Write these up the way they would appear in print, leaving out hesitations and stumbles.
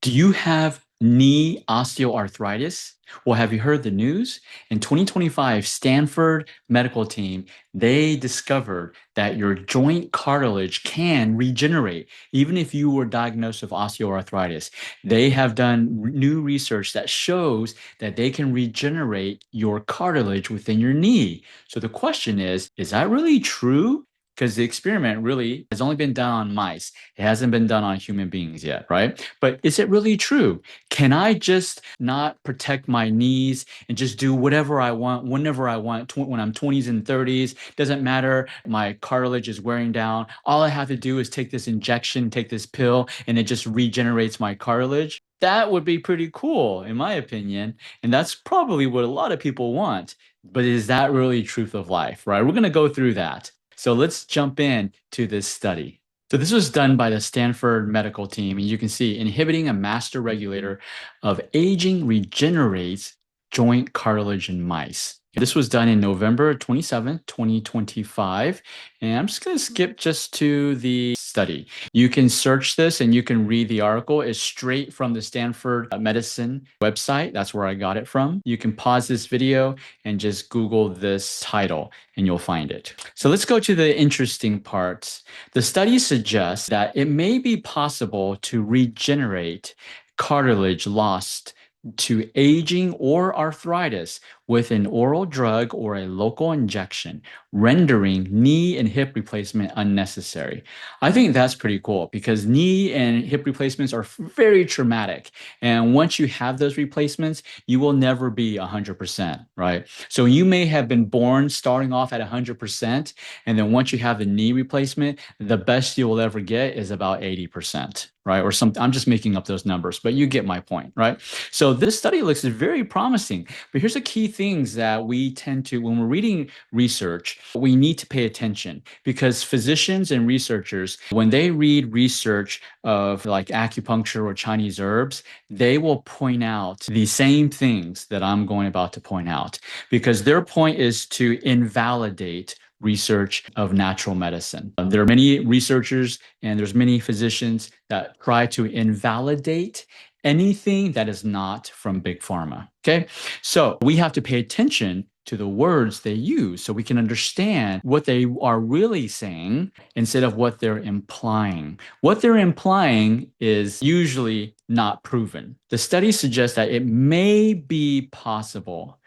Do you have knee osteoarthritis? Well, have you heard the news? In 2025, Stanford medical team, they discovered that your joint cartilage can regenerate even if you were diagnosed with osteoarthritis. They have done new research that shows that they can regenerate your cartilage within your knee. So the question is that really true? Because the experiment really has only been done on mice. It hasn't been done on human beings yet, right? But is it really true? Can I just not protect my knees and just do whatever I want, whenever I want, when I'm 20s and 30s? Doesn't matter. My cartilage is wearing down. All I have to do is take this injection, take this pill, and it just regenerates my cartilage. That would be pretty cool, in my opinion. And that's probably what a lot of people want. But is that really truth of life, right? We're going to go through that. So let's jump in to this study. So this was done by the Stanford medical team, and you can see inhibiting a master regulator of aging regenerates joint cartilage in mice. This was done in November 27, 2025, and I'm just going to skip just to the study. You can search this and you can read the article. It's straight from the Stanford medicine website. That's where I got it from. You can pause this video and just Google this title and you'll find it. So let's go to the interesting parts. The study suggests that it may be possible to regenerate cartilage lost to aging or arthritis with an oral drug or a local injection, rendering knee and hip replacement unnecessary. I think that's pretty cool because knee and hip replacements are very traumatic. And once you have those replacements, you will never be 100%, right? So you may have been born starting off at 100%, and then once you have the knee replacement, the best you will ever get is about 80%. Right? Or something. I'm just making up those numbers, but you get my point, right? So this study looks very promising, but here's the key things that we tend to, when we're reading research, we need to pay attention because physicians and researchers, when they read research of like acupuncture or Chinese herbs, they will point out the same things that I'm going about to point out because their point is to invalidate research of natural medicine. There are many researchers and there's many physicians that try to invalidate anything that is not from big pharma. Okay. So we have to pay attention to the words they use so we can understand what they are really saying instead of what they're implying. What they're implying is usually not proven. The study suggests that it may be possible.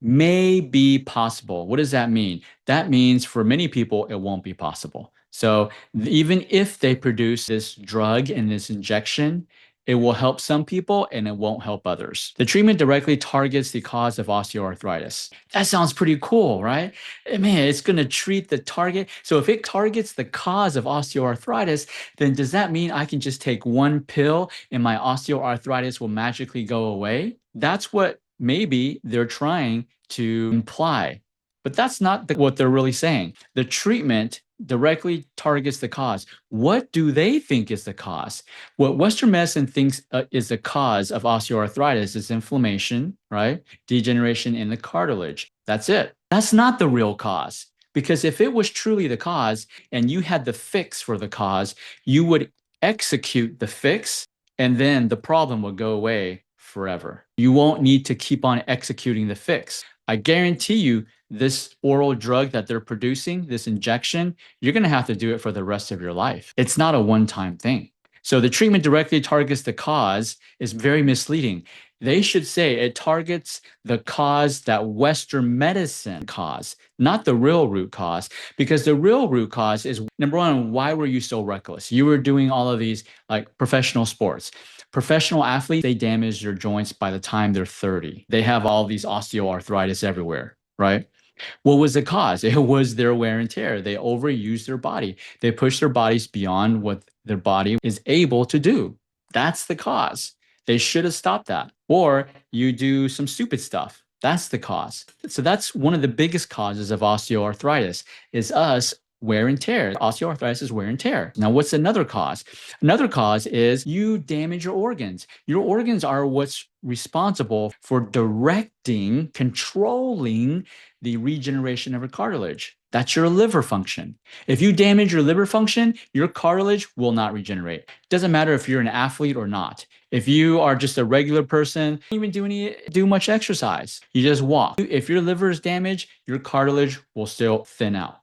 May be possible. What does that mean? That means for many people, it won't be possible. So even if they produce this drug and this injection, it will help some people and it won't help others. The treatment directly targets the cause of osteoarthritis. That sounds pretty cool, right? Man, it's going to treat the target. So if it targets the cause of osteoarthritis, then does that mean I can just take one pill and my osteoarthritis will magically go away? That's what maybe they're trying to imply, but that's not what they're really saying. The treatment directly targets the cause. What do they think is the cause? What Western medicine thinks is the cause of osteoarthritis is inflammation, right? Degeneration in the cartilage. That's it. That's not the real cause. Because if it was truly the cause and you had the fix for the cause, you would execute the fix and then the problem would go away forever. You won't need to keep on executing the fix. I guarantee you this oral drug that they're producing, this injection, you're going to have to do it for the rest of your life. It's not a one-time thing. So the treatment directly targets the cause is very misleading. They should say it targets the cause that Western medicine caused, not the real root cause, because the real root cause is, number one, why were you so reckless? You were doing all of these like professional sports. Professional athletes, they damage their joints by the time they're 30. They have all these osteoarthritis everywhere, right? What was the cause? It was their wear and tear. They overused their body. They pushed their bodies beyond what their body is able to do. That's the cause. They should have stopped that. Or you do some stupid stuff. That's the cause. So that's one of the biggest causes of osteoarthritis is us wear and tear. Osteoarthritis is wear and tear. Now, what's another cause? Another cause is you damage your organs. Your organs are what's responsible for directing, controlling the regeneration of your cartilage. That's your liver function. If you damage your liver function, your cartilage will not regenerate. It doesn't matter if you're an athlete or not. If you are just a regular person, you don't even do much exercise. You just walk. If your liver is damaged, your cartilage will still thin out.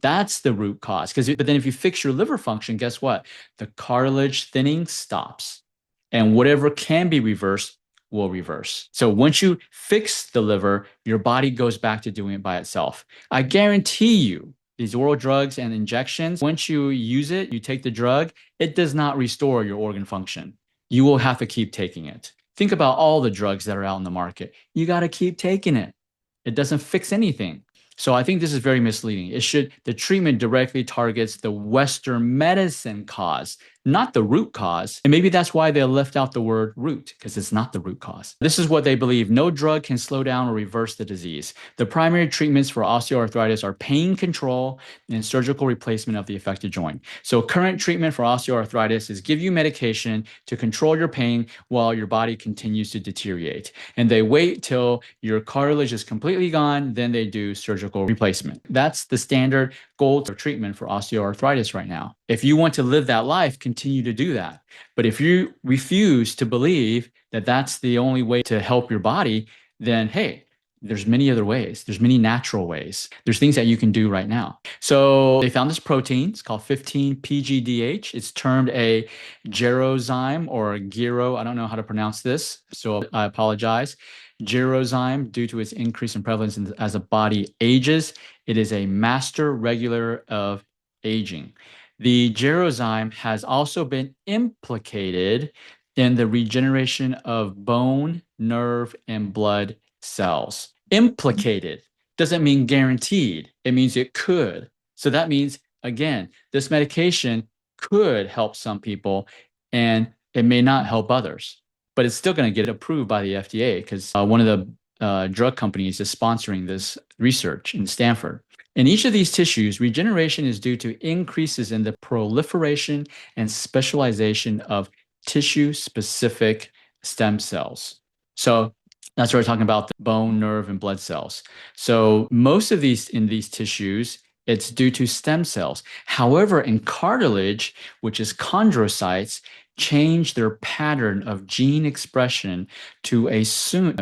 That's the root cause. But then if you fix your liver function, guess what? The cartilage thinning stops. And whatever can be reversed will reverse. So once you fix the liver, your body goes back to doing it by itself. I guarantee you, these oral drugs and injections, once you use it, you take the drug, it does not restore your organ function. You will have to keep taking it. Think about all the drugs that are out in the market. You got to keep taking it. It doesn't fix anything. So I think this is very misleading. The treatment directly targets the Western medicine cause, not the root cause. And maybe that's why they left out the word root, because it's not the root cause. This is what they believe. No drug can slow down or reverse the disease. The primary treatments for osteoarthritis are pain control and surgical replacement of the affected joint. So current treatment for osteoarthritis is give you medication to control your pain while your body continues to deteriorate. And they wait till your cartilage is completely gone, then they do surgical replacement. That's the standard gold treatment for osteoarthritis right now. If you want to live that life, continue to do that. But if you refuse to believe that that's the only way to help your body, then hey, there's many other ways. There's many natural ways. There's things that you can do right now. So they found this protein. It's called 15-PGDH. It's termed a gerozyme or a gero. I don't know how to pronounce this, so I apologize. Gerozyme, due to its increase in prevalence as a body ages, it is a master regulator of aging. The gerozyme has also been implicated in the regeneration of bone, nerve, and blood cells. Implicated doesn't mean guaranteed. It means it could. So that means, again, this medication could help some people and it may not help others, but it's still going to get approved by the FDA because one of the drug companies is sponsoring this research in Stanford. In each of these tissues, regeneration is due to increases in the proliferation and specialization of tissue-specific stem cells. So that's what we're talking about, the bone, nerve, and blood cells. So most of these in these tissues, it's due to stem cells. However, in cartilage, which is chondrocytes, change their pattern of gene expression to a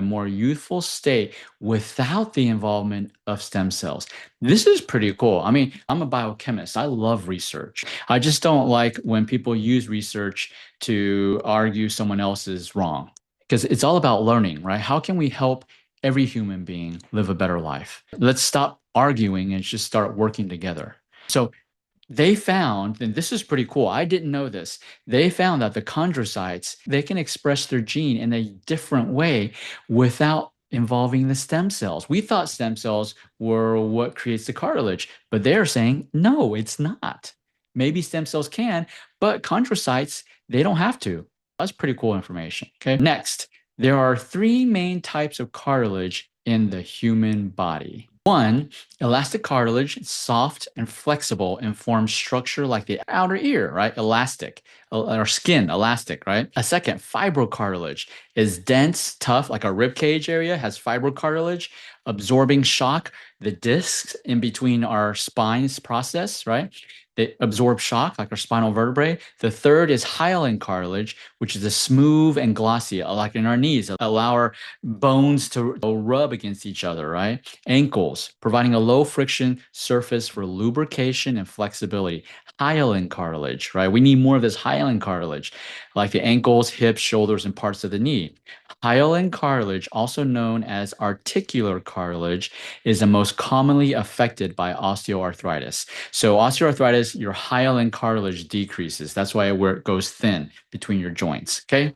more youthful state without the involvement of stem cells. This is pretty cool. I mean, I'm a biochemist. I love research. I just don't like when people use research to argue someone else is wrong, because it's all about learning, right? How can we help every human being live a better life? Let's stop arguing and just start working together. So they found, and this is pretty cool, I didn't know this, they found that the chondrocytes, they can express their gene in a different way without involving the stem cells. We thought stem cells were what creates the cartilage, but they're saying, no, it's not. Maybe stem cells can, but chondrocytes, they don't have to. That's pretty cool information. Okay. Next, there are three main types of cartilage in the human body. One, elastic cartilage, soft and flexible and forms structure like the outer ear, right? Elastic, or skin, elastic, right? A second, fibrocartilage is dense, tough, like our rib cage area has fibrocartilage, absorbing shock. The discs in between our spines process, right? They absorb shock like our spinal vertebrae. The third is hyaline cartilage, which is a smooth and glossy, like in our knees, allow our bones to rub against each other, right? Ankles, providing a low friction surface for lubrication and flexibility. Hyaline cartilage, right? We need more of this hyaline cartilage, like the ankles, hips, shoulders, and parts of the knee. Hyaline cartilage, also known as articular cartilage, is the most commonly affected by osteoarthritis. So osteoarthritis, your hyaline cartilage decreases. That's why it goes thin between your joints, okay?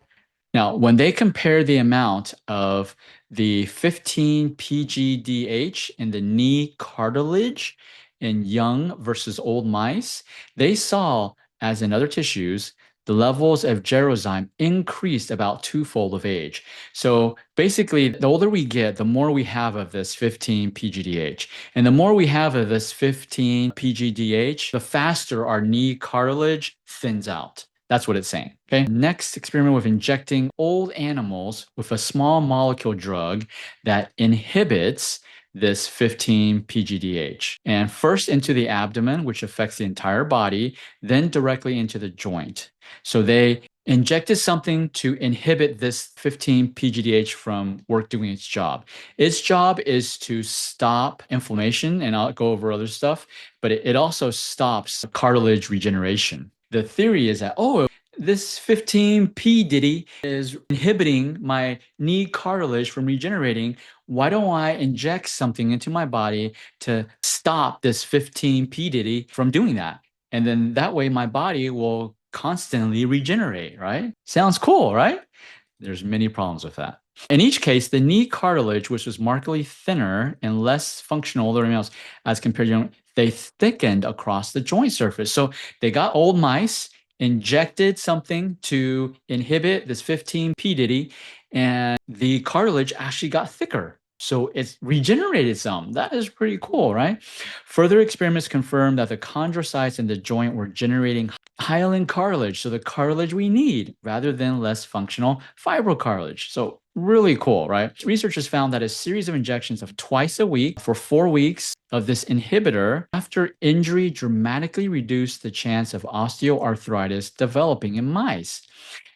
Now, when they compare the amount of the 15-PGDH in the knee cartilage in young versus old mice, they saw, as in other tissues, the levels of gerozyme increased about twofold of age. So basically, the older we get, the more we have of this 15-PGDH. And the more we have of this 15-PGDH, the faster our knee cartilage thins out. That's what it's saying, okay? Next experiment with injecting old animals with a small molecule drug that inhibits this 15-PGDH. And first into the abdomen, which affects the entire body, then directly into the joint. So they injected something to inhibit this 15-PGDH from work doing its job. Its job is to stop inflammation, and I'll go over other stuff, but it also stops cartilage regeneration. The theory is that, this 15P Diddy is inhibiting my knee cartilage from regenerating. Why don't I inject something into my body to stop this 15P Diddy from doing that? And then that way my body will constantly regenerate, right? Sounds cool, right? There's many problems with that. In each case, the knee cartilage, which was markedly thinner and less functional than else as compared to, they thickened across the joint surface. So they got old mice, injected something to inhibit this 15P Diddy, and the cartilage actually got thicker. So it's regenerated some. That is pretty cool, right? Further experiments confirmed that the chondrocytes in the joint were generating hyaline cartilage, so the cartilage we need, rather than less functional fibrocartilage. So really cool, right? Researchers found that a series of injections of twice a week for 4 weeks of this inhibitor after injury dramatically reduced the chance of osteoarthritis developing in mice.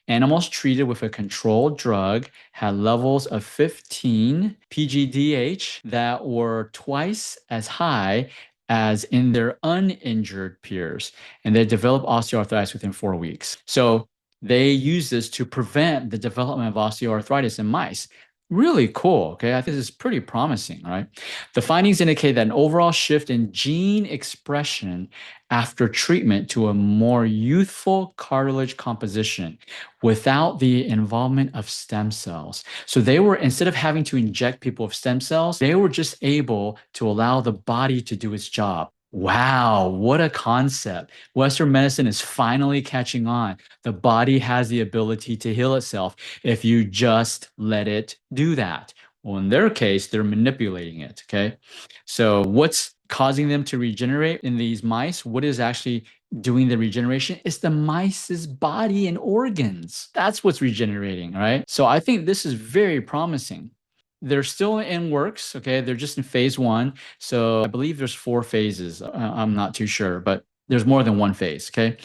Animals treated with a controlled drug had levels of 15 PGDH that were twice as high as in their uninjured peers, and they developed osteoarthritis within 4 weeks. So they use this to prevent the development of osteoarthritis in mice. Really cool. Okay, I think this is pretty promising, right? The findings indicate that an overall shift in gene expression after treatment to a more youthful cartilage composition without the involvement of stem cells. So they were, instead of having to inject people with stem cells, they were just able to allow the body to do its job. Wow, what a concept. Western medicine is finally catching on. The body has the ability to heal itself if you just let it do that. Well, in their case, they're manipulating it, okay? So what's causing them to regenerate in these mice? What is actually doing the regeneration? It's the mice's body and organs. That's what's regenerating, right? So I think this is very promising. They're still in works, okay? They're just in phase 1. So I believe there's 4 phases. I'm not too sure, but there's more than one phase, okay?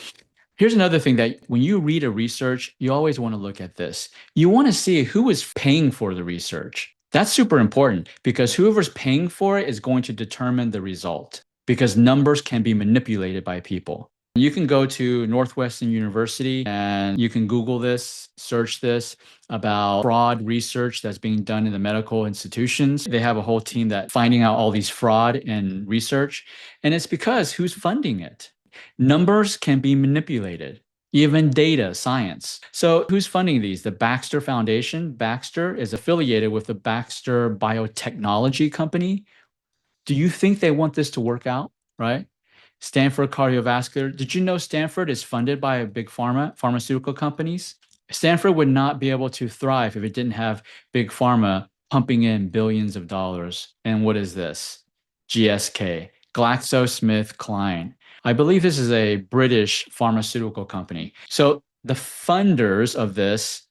Here's another thing that when you read a research, you always want to look at this. You want to see who is paying for the research. That's super important because whoever's paying for it is going to determine the result because numbers can be manipulated by people. You can go to Northwestern University and you can Google this, search this about fraud research that's being done in the medical institutions. They have a whole team that's finding out all these fraud and research. And it's because who's funding it? Numbers can be manipulated, even data science. So who's funding these? The Baxter Foundation. Baxter is affiliated with the Baxter Biotechnology Company. Do you think they want this to work out, right? Stanford Cardiovascular. Did you know Stanford is funded by big pharmaceutical companies? Stanford would not be able to thrive if it didn't have big pharma pumping in billions of dollars. And what is this? GSK, GlaxoSmithKline. I believe this is a British pharmaceutical company. So the funders of this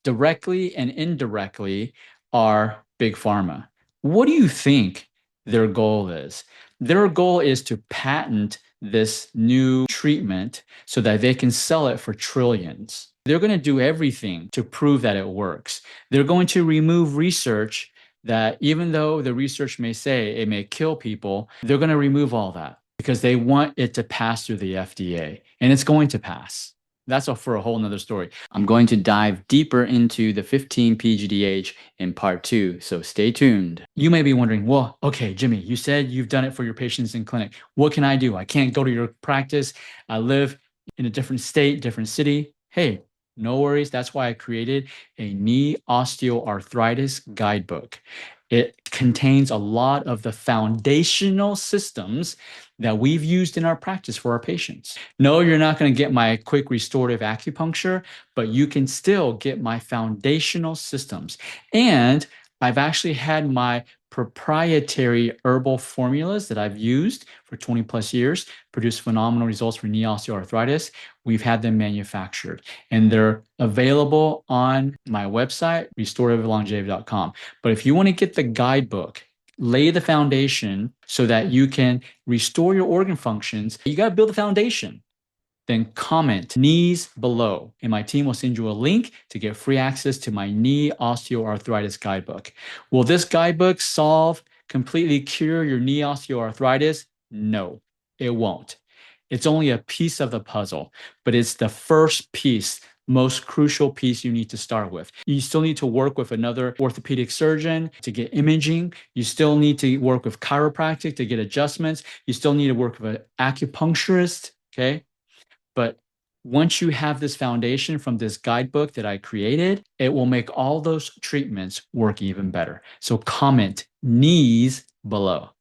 directly and indirectly are big pharma. What do you think their goal is? Their goal is to patent this new treatment so that they can sell it for trillions. They're going to do everything to prove that it works. They're going to remove research that, even though the research may say it may kill people, they're going to remove all that because they want it to pass through the FDA, and it's going to pass. That's for a whole nother story. I'm going to dive deeper into the 15-PGDH in part 2, so stay tuned. You may be wondering, well, okay, Jimmy, you said you've done it for your patients in clinic. What can I do? I can't go to your practice. I live in a different state, different city. Hey, no worries. That's why I created a knee osteoarthritis guidebook. It contains a lot of the foundational systems that we've used in our practice for our patients. No, you're not going to get my quick restorative acupuncture, but you can still get my foundational systems. And I've actually had my proprietary herbal formulas that I've used for 20 plus years produce phenomenal results for knee osteoarthritis. We've had them manufactured and they're available on my website, restorativelongevity.com. But if you want to get the guidebook, lay the foundation so that you can restore your organ functions, you got to build the foundation. then comment knees below, and my team will send you a link to get free access to my knee osteoarthritis guidebook. Will this guidebook completely cure your knee osteoarthritis? No, it won't. It's only a piece of the puzzle, but it's the first piece, most crucial piece you need to start with. You still need to work with another orthopedic surgeon to get imaging. You still need to work with chiropractic to get adjustments. You still need to work with an acupuncturist, okay? But once you have this foundation from this guidebook that I created, it will make all those treatments work even better. So comment knees below.